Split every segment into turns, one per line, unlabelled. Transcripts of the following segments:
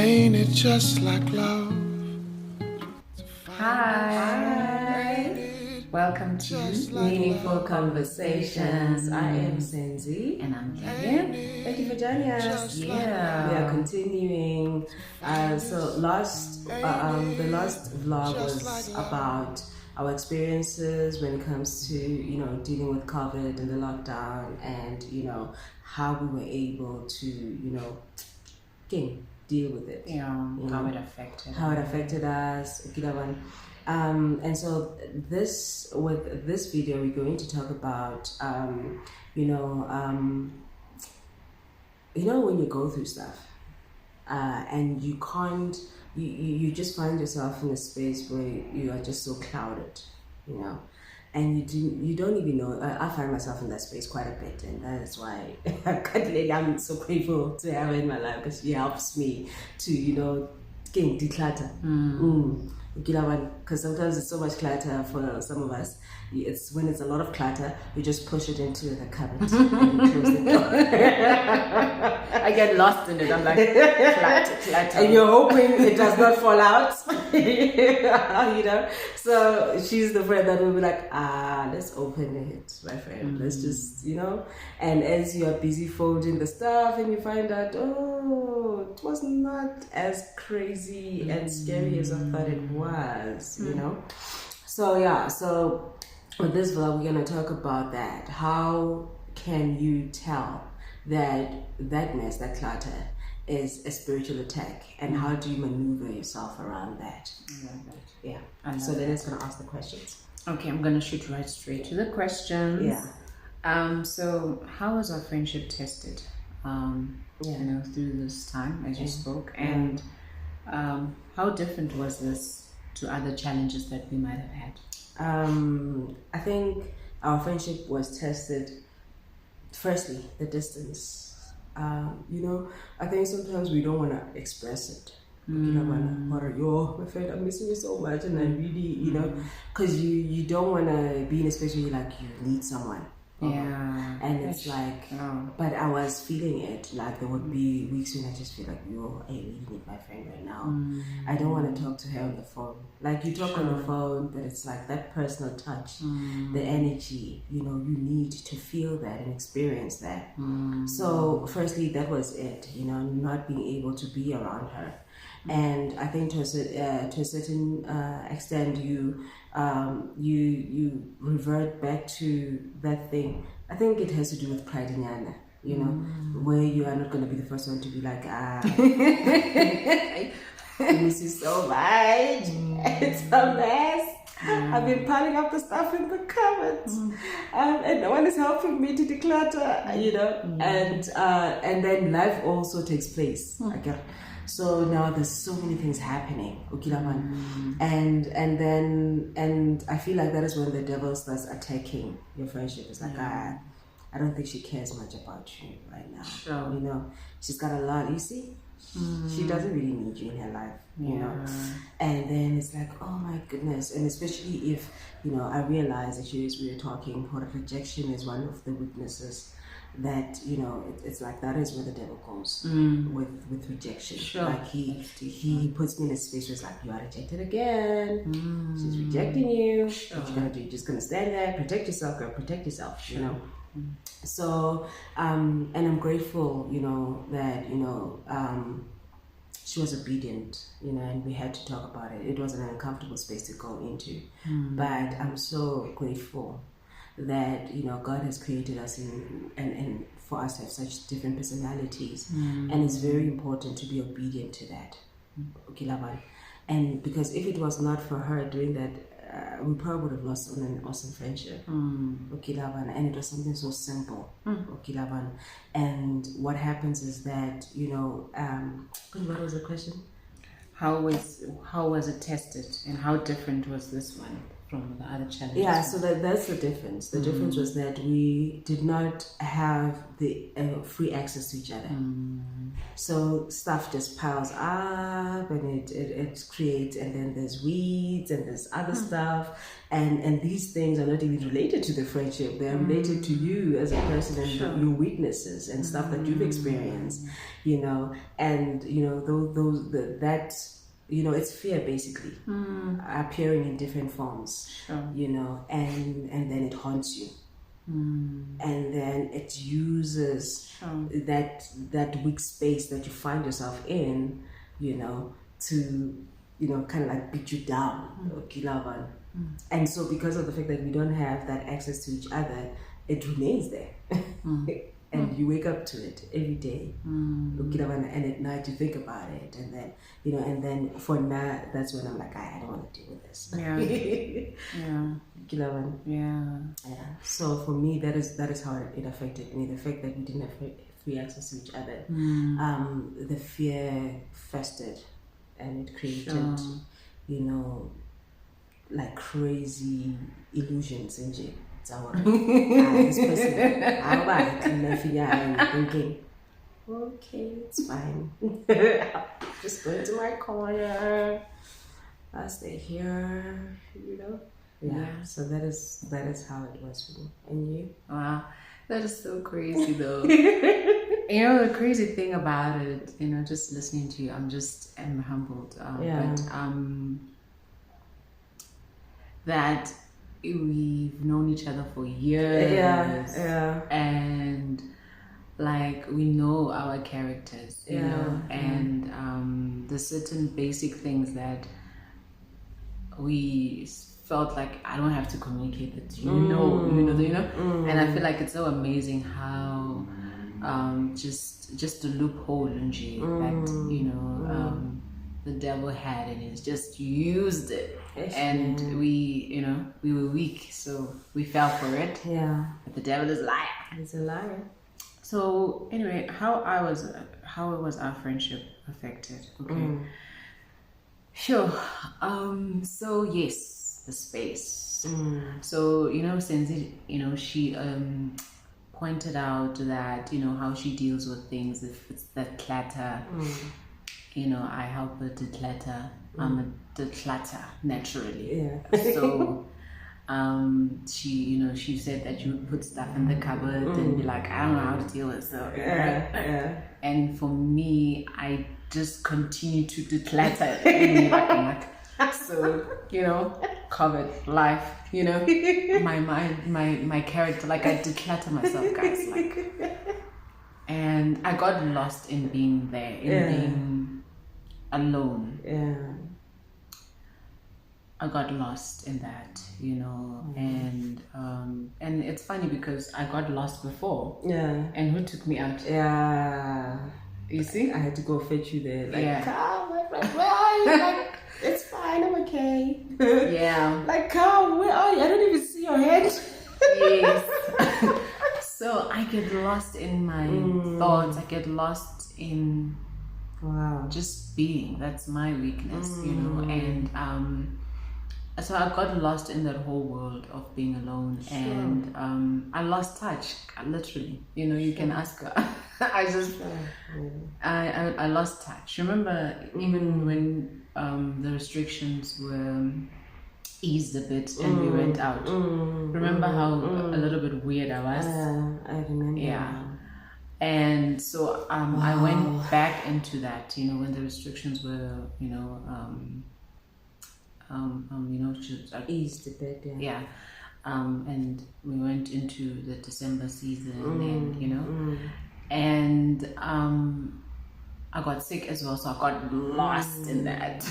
Ain't it just like love?
Hi. Welcome to Meaningful Conversations.
I am Senzi.
And I'm Gavin.
Thank you for joining us.
Yeah.
We are continuing. The last vlog was about our experiences when it comes to, dealing with COVID and the lockdown and, how we were able to, deal with it.
How it affected
us. And so with this video, we're going to talk about, when you go through stuff, and you can't, you just find yourself in a space where you are just so clouded, and you don't even know. I find myself in that space quite a bit, and that is why I'm so grateful to have her in my life, because she helps me to declutter. Because sometimes it's so much clutter for some of us. It's when it's a lot of clutter, you just push it into the cupboard and close the door.
I get lost in it. I'm like, clutter.
And you're hoping it does not fall out. So she's the friend that will be like, let's open it, my friend. Let's just, and as you are busy folding the stuff and you find out, it was not as crazy and scary as I thought it was, So with this vlog, we're going to talk about that. How can you tell that mess, that clutter, is a spiritual attack, and how do you maneuver yourself around that? Yeah. So then it's going to ask the questions.
Okay, I'm going to shoot right straight to the questions.
Yeah.
So how was our friendship tested? Through this time as you spoke, and how different was this to other challenges that we might have had?
I think our friendship was tested. Firstly, the distance. I think sometimes we don't want to express it. My friend, I'm missing you so much, and I really, because you don't want to be in a space where you need someone. And it's but I was feeling it. Like there would be weeks when I just feel like, I really need my friend right now. I don't want to talk to her on the phone. Like you talk on the phone, but it's like that personal touch, the energy, you need to feel that and experience that. So firstly, that was it, not being able to be around her. And I think to a certain extent, you revert back to that thing. I think it has to do with pride in Yana, where you are not going to be the first one to be like, I miss you so much. It's a mess. I've been piling up the stuff in the cupboards, and no one is helping me to declutter, and then life also takes place. So now there's so many things happening, and I feel like that is when the devil starts attacking your friendship. It's like, I don't think she cares much about you right now. She's got a lot. You see, she doesn't really need you in her life, And then it's like, oh my goodness, and especially if I realize that we were talking, rejection is one of the weaknesses. That it's like that is where the devil goes with rejection. Like he puts me in a space where it's like, you are rejected again. She's rejecting you. What you gonna do? You're just gonna stand there, protect yourself, girl, protect yourself. So and I'm grateful, that she was obedient, and we had to talk about it. It was an uncomfortable space to go into, but I'm so grateful that God has created us and for us to have such different personalities, and it's very important to be obedient to that. And because if it was not for her doing that, we probably would have lost an awesome friendship. And it was something so simple. And what happens is that what was the question?
How was it tested, and how different was this one from the other challenges?
Yeah, so that's the difference. The difference was that we did not have the free access to each other. So stuff just piles up, and it creates, and then there's weeds, and there's other stuff, and these things are not even related to the friendship. They're related to you as a person and your weaknesses and stuff that you've experienced, and that. It's fear basically appearing in different forms, and then it haunts you. And then it uses that weak space that you find yourself in, to kind of like beat you down. And so because of the fact that we don't have that access to each other, it remains there. And you wake up to it every day, and at night you think about it, and then and then for now that's when I'm like, I don't want to deal with this. So for me, that is how it affected me. The fact that we didn't have free access to each other, the fear festered, and it created like crazy illusions in jail. This person, I'm thinking, okay, it's fine. Just go into my corner. I'll stay here, So that is how it was for me. And you?
Wow, that is so crazy though. The crazy thing about it, just listening to you, I'm humbled. That we've known each other for years, and like we know our characters, and the certain basic things that we felt like I don't have to communicate that and I feel like it's so amazing how just the loophole in that the devil had, and he's just used it. And we were weak, so we fell for it. But the devil is a liar.
He's a liar.
So anyway, how was our friendship affected? Okay. Sure. So yes, the space. So Senzi, she pointed out that how she deals with things if it's that clutter. I help her declutter. I'm a declutter naturally. So she said that you would put stuff in the cupboard and be like, I don't know how to deal with it. So and for me, I just continue to declutter it. So cupboard life, my mind, my character, like I declutter myself, guys, and I got lost in being there, being alone. I got lost in that, and it's funny because I got lost before. And who took me out? You see?
I had to go fetch you there. Come, my friend, where are you? Like, it's fine, I'm okay. Like, come, where are you? I don't even see your head.
Yes. So I get lost in my thoughts. I get lost in just being. That's my weakness, and so I got lost in that whole world of being alone, and I lost touch, literally. You can ask her. I lost touch. Remember, even when the restrictions were eased a bit and we went out. Remember how a little bit weird I was?
I remember.
Yeah. And so I went back into that, when the restrictions were,
eased a bit.
Yeah. And we went into the December season, and I got sick as well, so I got lost in that.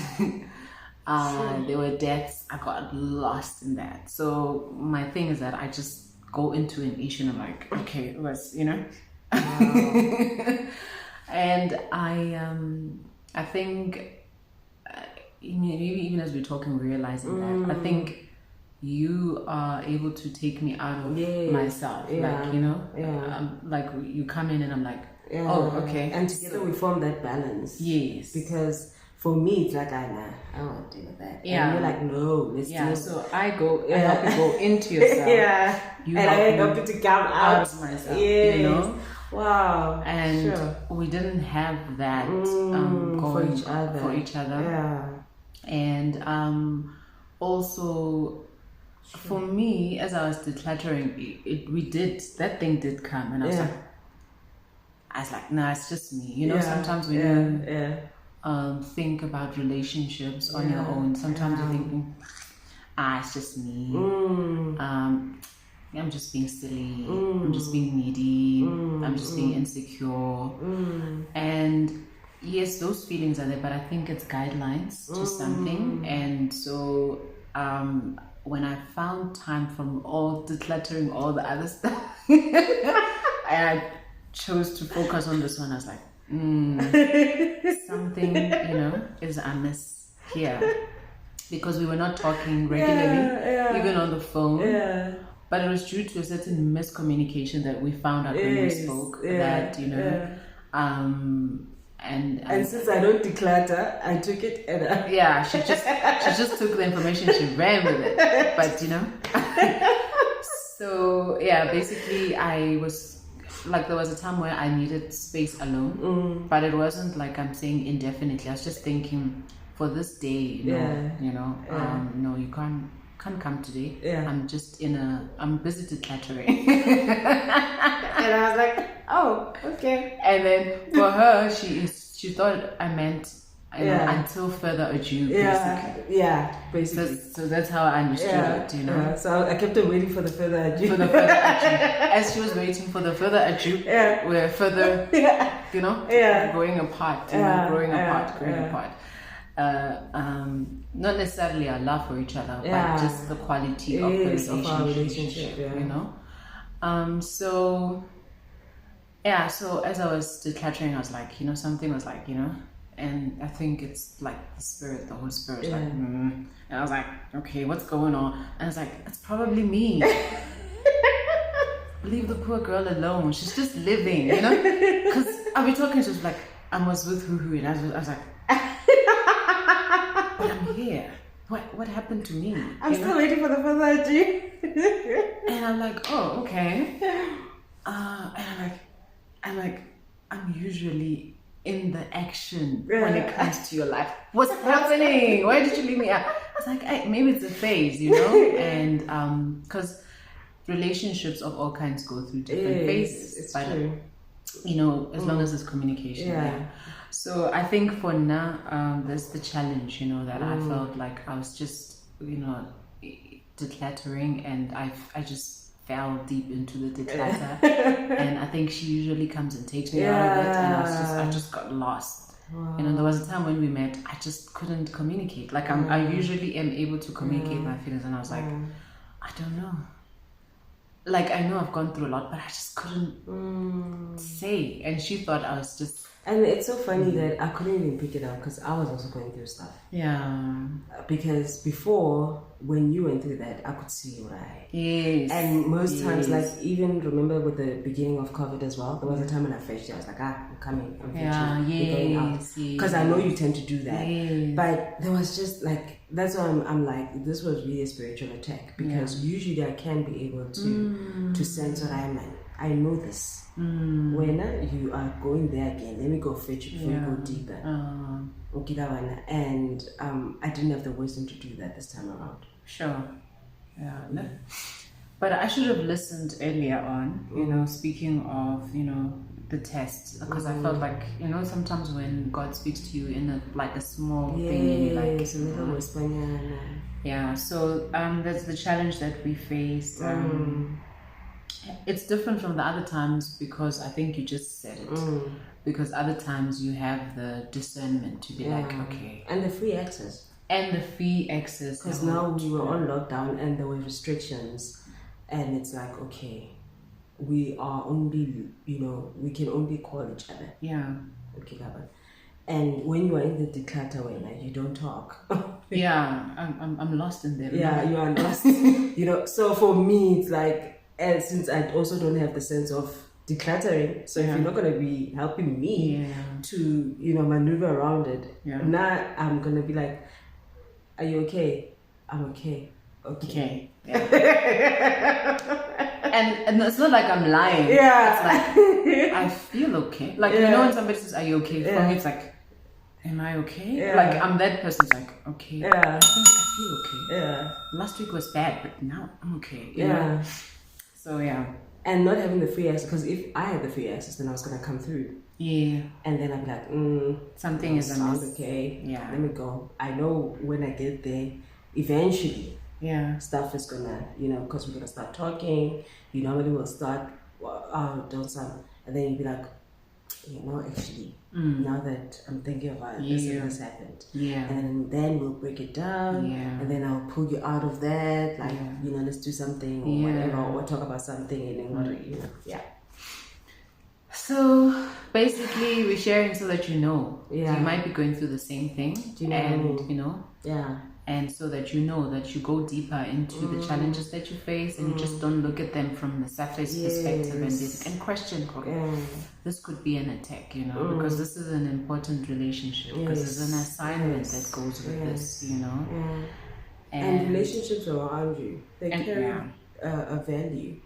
There were deaths. I got lost in that. So my thing is that I just go into an issue and I'm like, okay, it was, and I think even as we're talking, we're realizing that I think you are able to take me out of myself. Like you come in and I'm like, oh, okay.
And together we form that balance.
Yes.
Because for me, it's like, I don't want to deal with that.
Yeah.
And you're like, no, let's do it.
So I help you go into yourself.
You and I help you to come out
of myself.
Wow.
And
Sure.
we didn't have that
For
going
each other.
for each other.
Yeah.
And also for me, as I was decluttering, that thing did come, and I was like, nah, it's just me. You know, sometimes when you think about relationships on your own, sometimes you're thinking, it's just me. I'm just being silly. I'm just being needy. I'm just being insecure. And yes, those feelings are there, but I think it's guidelines to something. And so when I found time from all decluttering all the other stuff, I chose to focus on this one. I was like, something, is amiss here. Because we were not talking regularly, even on the phone. But it was due to a certain miscommunication that we found out when we spoke. And
since I don't declutter, I took it and
she just took the information, she ran with it. But so basically I was like, there was a time where I needed space alone, but it wasn't like I'm saying indefinitely. I was just thinking, for this day, no, you can't come today. I'm just I'm busy decluttering.
And I was like, oh, okay.
And then for her, she thought I meant until further ado, basically.
Basically.
So that's how I understood it,
So I kept on waiting for the further ado.
For the further ado. As she was waiting for the further ado, we're further, going apart, growing apart. Not necessarily our love for each other, but just the quality of the relationship, so as I was decluttering, I was like, something was like, and I think it's like the Holy Spirit, like, and I was like, okay, what's going on? And I was like, it's probably me. Leave the poor girl alone. She's just living, because I'll be talking, she was like, I was with Huhu, and I was like, but I'm here. What happened to me?
I'm still waiting for the further ado.
And I'm like, oh, okay. And I'm usually in the action when it comes to your life. What's happening? Why did you leave me out? I was like, maybe it's a phase, and because relationships of all kinds go through different phases.
It's true.
As long as there's communication. So I think for now, there's the challenge, that I felt like I was just, decluttering, and I just fell deep into the declutter. And I think she usually comes and takes me out of it, and I just got lost. Wow. There was a time when we met, I just couldn't communicate. Like I usually am able to communicate my feelings, and I was like, I don't know. Like, I know I've gone through a lot, but I just couldn't say. And she thought I was just...
And it's so funny that I couldn't even pick it up because I was also going through stuff.
Yeah.
Because before, when you went through that, I could see you, right?
Yes.
And most times, like, even remember with the beginning of COVID as well, there was a time when I fetched you. I was like, I'm coming. I'm fetching. You're going out. Because I know you tend to do that. Yes. But there was just like... That's why I'm like, this was really a spiritual attack, because usually I can be able to sense what I'm like. I know this. When you are going there again, let me go fetch it before you go deeper. And I didn't have the wisdom to do that this time around.
Sure. Yeah. No. But I should have listened earlier on, speaking of, the test, because I felt like, sometimes when God speaks to you in a small thing, and you're like,
it's a little whisper.
Yeah, so that's the challenge that we faced. It's different from the other times because I think you just said it. Because other times you have the discernment to be like, okay.
And the free access.
Because
now we were on lockdown and there were restrictions, and it's like, okay, we are only, we can only call each other.
Yeah.
Okay, and when you are in the declutter way, like, you don't talk.
Yeah, I'm lost in there.
Yeah, you are lost. So for me, it's like, and since I also don't have the sense of decluttering, so if you're not going to be helping me to, maneuver around it, now I'm going to be like, are you okay? I'm okay. Okay.
And it's not like I'm lying.
Yeah.
It's like I feel okay. Like you know when somebody says, "Are you okay?" For me, it's like, "Am I okay?"
Yeah.
Like I'm that person's like, "Okay."
Yeah.
I think I feel okay.
Yeah.
Last week was bad, but now I'm okay. You
Yeah.
know? So yeah.
And not having the free access, because if I had the free access, then I was gonna come through.
Yeah.
And then I'd be like,
Something is
sound
amiss.
okay.
Yeah.
Let me go. I know when I get there, eventually,
Yeah.
stuff is gonna, because we're gonna start talking. You normally will start, don't some, and then you'll be like, actually, now that I'm thinking about it, this and this happened.
Yeah.
And then we'll break it down.
Yeah.
And then I'll pull you out of that. Like, let's do something or whatever, or talk about something and then yeah.
So basically, we're sharing so that you know.
Yeah.
You might be going through the same thing.
Do you know what I mean?
Yeah. And so that you know that you go deeper into the challenges that you face and you just don't look at them from the surface perspective and question, this could be an attack, because this is an important relationship, because there's an assignment that goes with this,
And relationships around you, they carry a value.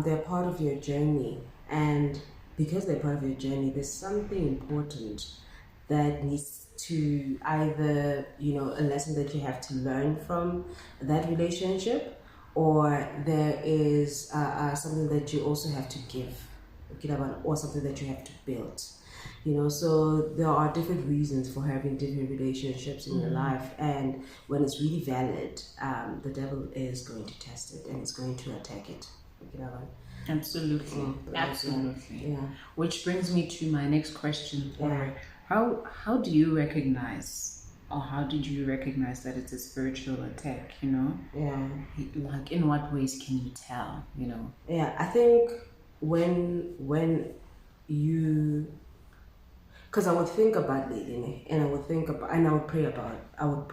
They're part of your journey, and because they're part of your journey, there's something important that needs to either, a lesson that you have to learn from that relationship, or there is something that you also have to give, or something that you have to build. So there are different reasons for having different relationships in your life, and when it's really valid, the devil is going to test it and it's going to attack it.
Absolutely. Absolutely.
Yeah.
Which brings me to my next question. How do you recognize, or how did you recognize that it's a spiritual attack,
Yeah.
Like in what ways can you tell,
Yeah, I think when you, because I would think about Lady, and I would think about, and I would pray about it. I would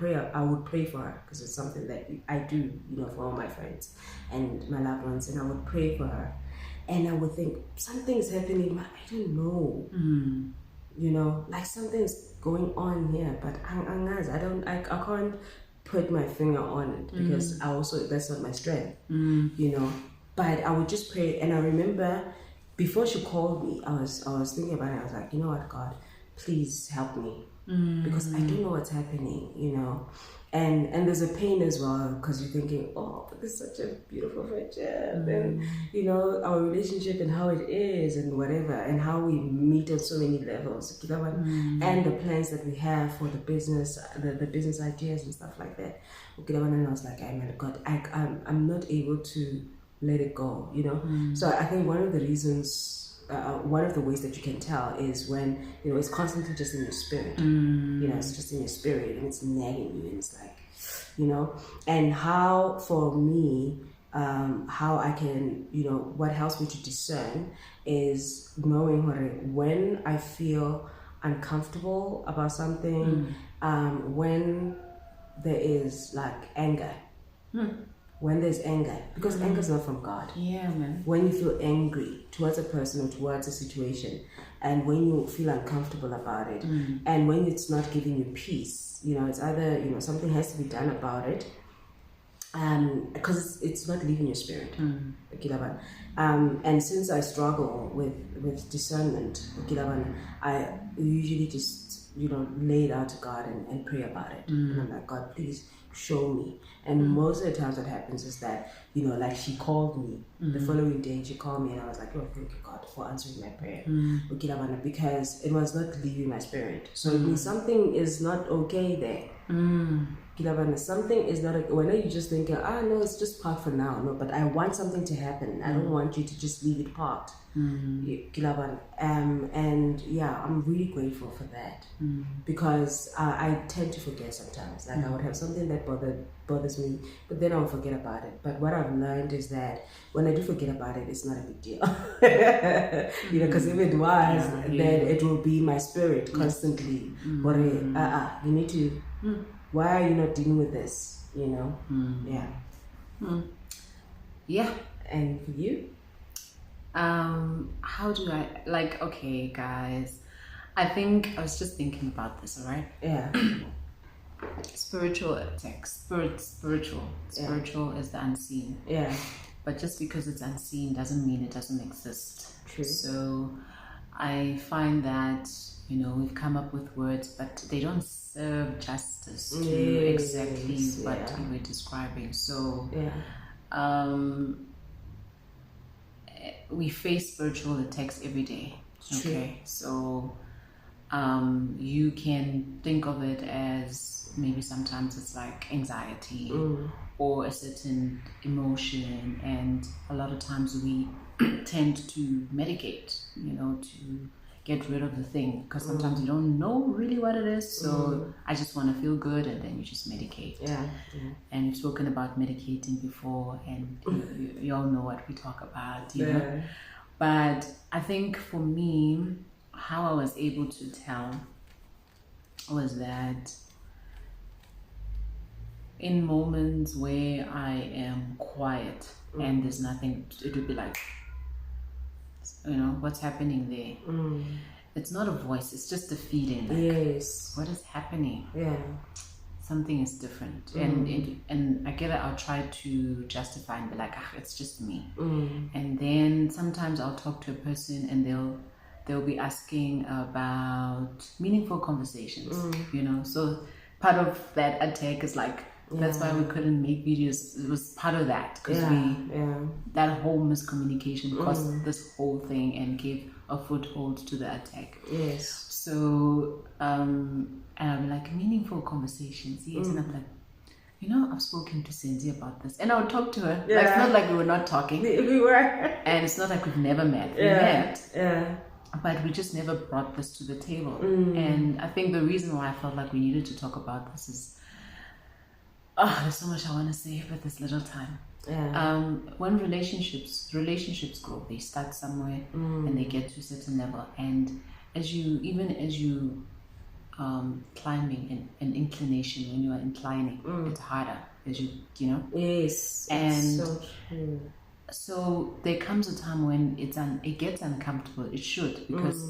pray for her, because it's something that I do, for all my friends and my loved ones, and I would pray for her, and I would think something's happening. I don't know, like something's going on here, but I can't put my finger on it, because that's not my strength, But I would just pray, and I remember before she called me, I was thinking about it. I was like, you know what, God, please help me, because I don't know what's happening, and there's a pain as well, because you're thinking, oh, but this is such a beautiful friendship, and our relationship and how it is and whatever, and how we meet on so many levels, and the plans that we have for the business, the business ideas and stuff like that. And I was like, oh my God, I'm not able to let it go, So I think one of the reasons, one of the ways that you can tell is when it's constantly just in your spirit. It's just in your spirit, and it's nagging you, and it's like, and how for me, how I can, what helps me to discern is knowing when I feel uncomfortable about something, when there is like anger. When there's anger, because anger is not from God.
Yeah, man.
When you feel angry towards a person or towards a situation, and when you feel uncomfortable about it, and when it's not giving you peace, it's either, something has to be done about it, because it's not leaving your spirit. And since I struggle with discernment, I usually just, lay it out to God and pray about it. And I'm like, God, please show me. And most of the times what happens is that, like she called me the following day, she called me, and I was like, oh, thank you, God, for answering my prayer. Because it was not leaving my spirit. So it means something is not okay there. Something is not okay. When you just think, no, it's just parked for now. No, but I want something to happen. I don't want you to just leave it parked. And yeah, I'm really grateful for that, because I tend to forget sometimes. Like I would have something that bothers me, but then I'll forget about it. But what I've learned is that when I do forget about it, it's not a big deal. Because if it was, then it will be my spirit constantly. But you need to. Why are you not dealing with this? Yeah.
Yeah.
And for you?
How do I, okay, guys, I think I was just thinking about this, all right?
Yeah.
spiritual attack. Spiritual is the unseen.
Yeah.
But just because it's unseen doesn't mean it doesn't exist.
True.
So I find that, we've come up with words, but they don't serve justice to exactly what you were describing. So we face spiritual attacks every day. Okay. So you can think of it as maybe sometimes it's like anxiety or a certain emotion, and a lot of times we tend to medicate, to get rid of the thing, because sometimes you don't know really what it is. So I just want to feel good, and then you just medicate. And we've spoken about medicating before, and you all know what we talk about, you know. But I think for me, how I was able to tell was that in moments where I am quiet and there's nothing, it would be like, what's happening there? It's not a voice, it's just a feeling. Like, what is happening? Something is different. And I get it, I'll try to justify and be like, it's just me. And then sometimes I'll talk to a person and they'll be asking about meaningful conversations, So part of that attack is like, that's why we couldn't make videos. It was part of that, because that whole miscommunication caused this whole thing and gave a foothold to the attack. So and I'll be like, meaningful conversations, and I'm like, I've spoken to Cindy about this, and I would talk to her. Like, it's not like we were not talking.
We were,
and it's not like we've never met. We met, but we just never brought this to the table. And I think the reason why I felt like we needed to talk about this is, there's so much I want to say, but there's little time. When relationships grow, they start somewhere and they get to a certain level, and as you climbing an inclination, when you are inclining, it's harder as you
Yes,
and
so true.
So there comes a time when it gets uncomfortable. It should, because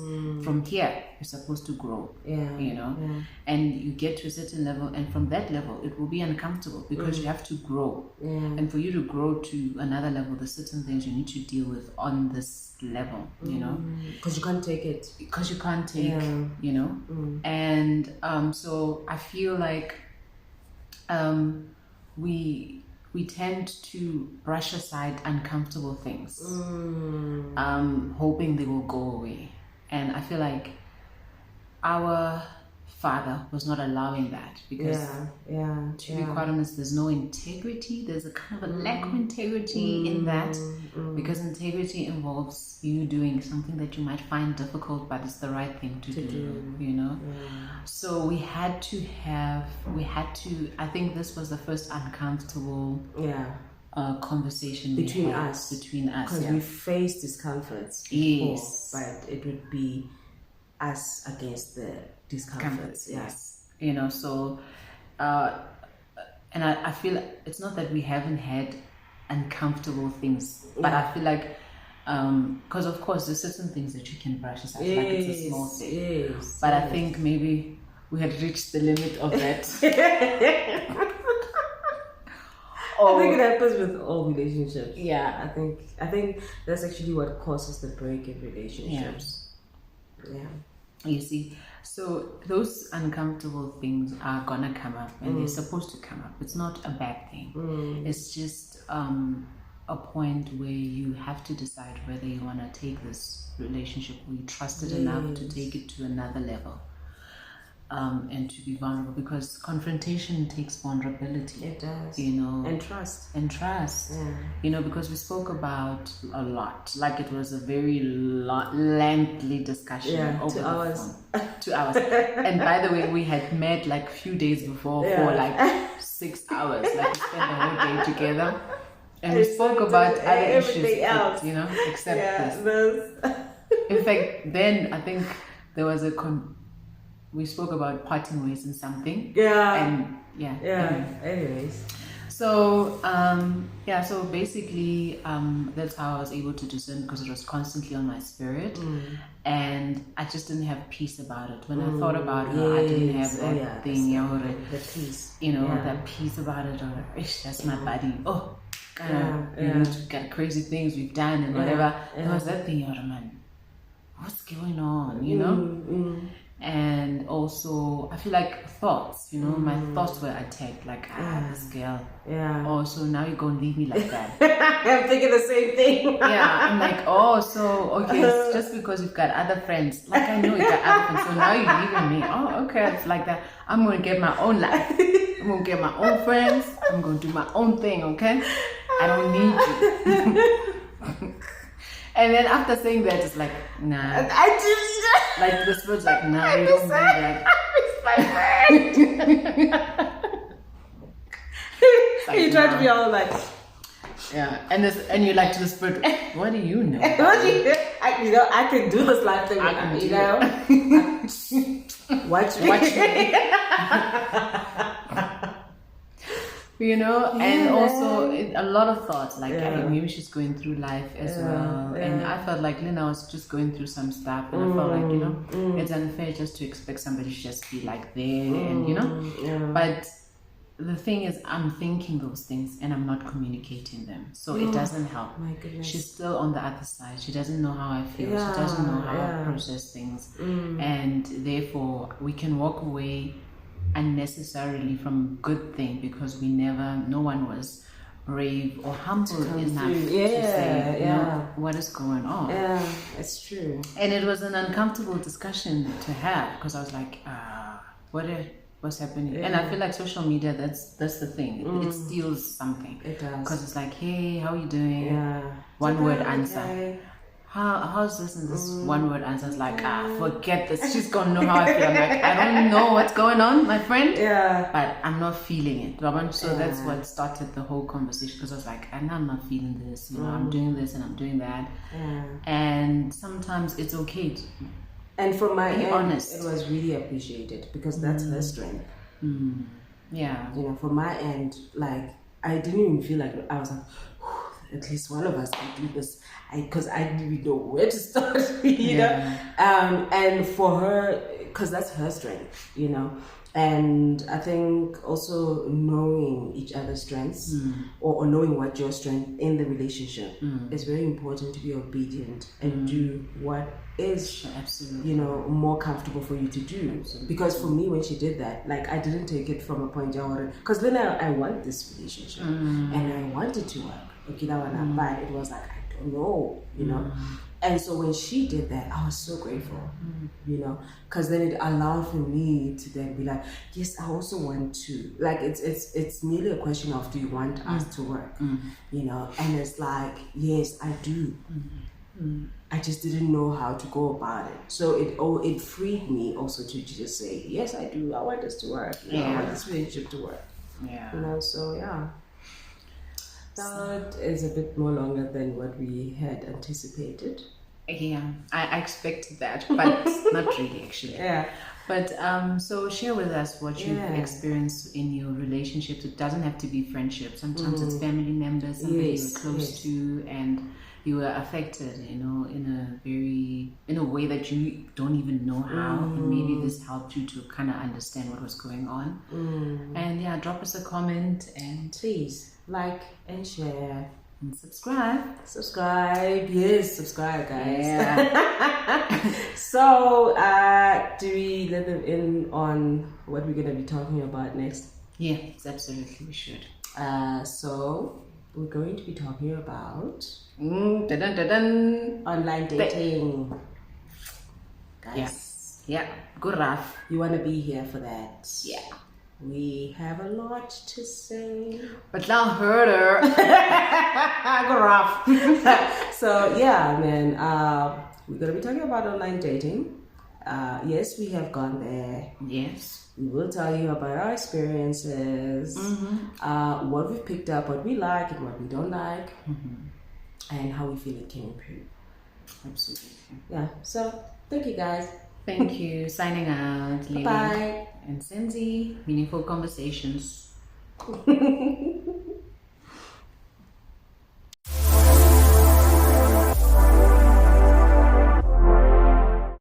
from here you're supposed to grow, and you get to a certain level, and from that level it will be uncomfortable because you have to grow, and for you to grow to another level, there's certain things you need to deal with on this level,
because you can't take it.
And so I feel like we tend to brush aside uncomfortable things, hoping they will go away. And I feel like our father was not allowing that, because to be quite honest, there's no integrity. There's a kind of a lack of integrity in that, because integrity involves you doing something that you might find difficult, but it's the right thing to do. So we had to, I think this was the first uncomfortable conversation
between us, because we faced discomforts before, but it would be us against the discomforts.
So and I feel it's not that we haven't had uncomfortable things, but I feel like because of course there's certain things that you can brush aside, like it's a small thing, but I think maybe we had reached the limit of that.
I think it happens with all relationships. I think that's actually what causes the break in relationships.
You see, so those uncomfortable things are gonna come up, and they're supposed to come up. It's not a bad thing. It's just a point where you have to decide whether you want to take this relationship, or you trust it enough to take it to another level, and to be vulnerable, because confrontation takes vulnerability.
It does.
And
trust.
Because we spoke about a lot, like it was a very lengthy discussion over 2 hours. 2 hours. And by the way, we had met like a few days before for like 6 hours. Like we spent the whole day together, and we spoke about other issues else, except this. In fact, then I think there was we spoke about parting ways in something. Anyways. So so basically that's how I was able to discern, because it was constantly on my spirit, and I just didn't have peace about it. When I thought about her, I didn't have that thing,
the peace,
that peace about it, or that's my body. Oh, we've got crazy things we've done and whatever. There was that thing, man, what's going on, And also, I feel like thoughts, my thoughts were attacked, like, this girl.
Yeah.
Oh, so now you're going to leave me like that.
I'm thinking the same thing.
Yeah, I'm like, okay, it's just because you've got other friends. Like, I know you got other friends, so now you're leaving me. Oh, okay, it's like that. I'm going to get my own life. I'm going to get my own friends. I'm going to do my own thing, okay? I don't need you. And then after saying that, it's like, nah.
I just...
Like, the spirit's like, nah, you don't need that.
It's my friend.
Like,
You try to be all like...
Yeah, and you're like to the spirit, what do you know?
I can do this life thing. Watch me.
And also a lot of thoughts, like maybe she's going through life as well. And I felt like Lena was just going through some stuff, and I felt like, it's unfair just to expect somebody to just be like there, and but the thing is, I'm thinking those things and I'm not communicating them, so it doesn't help.
My goodness.
She's still on the other side. She doesn't know how I feel. She doesn't know how I process things, and therefore we can walk away unnecessarily from good thing, because no one was brave or humble enough to say, what is going on.
Yeah, it's true.
And it was an uncomfortable discussion to have, because I was like, what's happening? And I feel like social media, that's the thing. It steals something.
It does.
Because it's like, hey, how are you doing?
Yeah.
One word answer. How's this? And this one word answer is like, forget this. She's gonna know how I feel. I'm like, I don't know what's going on, my friend.
Yeah.
But I'm not feeling it. So that's what started the whole conversation, because I was like, I'm not feeling this. I'm doing this and I'm doing that.
Yeah.
And sometimes it's okay to
and from my end,
honest.
It was really appreciated, because that's her strength.
Yeah.
From my end, like, I didn't even feel like, I was like, at least one of us can do this, because I didn't even know where to start, know. And for her, because that's her strength, And I think also knowing each other's strengths, or knowing what your strength in the relationship is very important, to be obedient and do what is
absolutely
more comfortable for you to do.
Absolutely.
Because for me, when she did that, like, I didn't take it from a point because then I want this relationship and I wanted to work. Okay, that one, but it was like, I don't know, And so when she did that, I was so grateful, because then it allowed for me to then be like, yes, I also want to, like, it's merely a question of, do you want us to work, and it's like, yes, I do. I just didn't know how to go about it. So it freed me also to just say, yes, I do. I want this to work. I want this relationship to work.
Yeah.
So yeah. That is a bit more longer than what we had anticipated.
Yeah, I expected that, but not really, actually.
Yeah.
But so share with us what you've experienced in your relationships. It doesn't have to be friendship. Sometimes it's family members, somebody you're close to, and you were affected, in a way that you don't even know how, and maybe this helped you to kind of understand what was going on. And drop us a comment, and
please like and share
and subscribe.
Yes, subscribe, guys.
Yeah.
So do we let them in on what we're gonna be talking about next?
Yes, absolutely, we should.
So we're going to be talking about
online
dating. Guys.
Yes. Yeah. Good rough.
You want to be here for that?
Yeah.
We have a lot to say.
But now herder. Good rough.
So yeah, man. We're gonna be talking about online dating. Yes, we have gone there.
Yes.
We will tell you about our experiences, what we've picked up, what we like and what we don't like, and how we feel it can improve.
Absolutely.
Yeah. So thank you, guys.
Thank you. Signing out.
Bye.
And Senzi, Meaningful Conversations.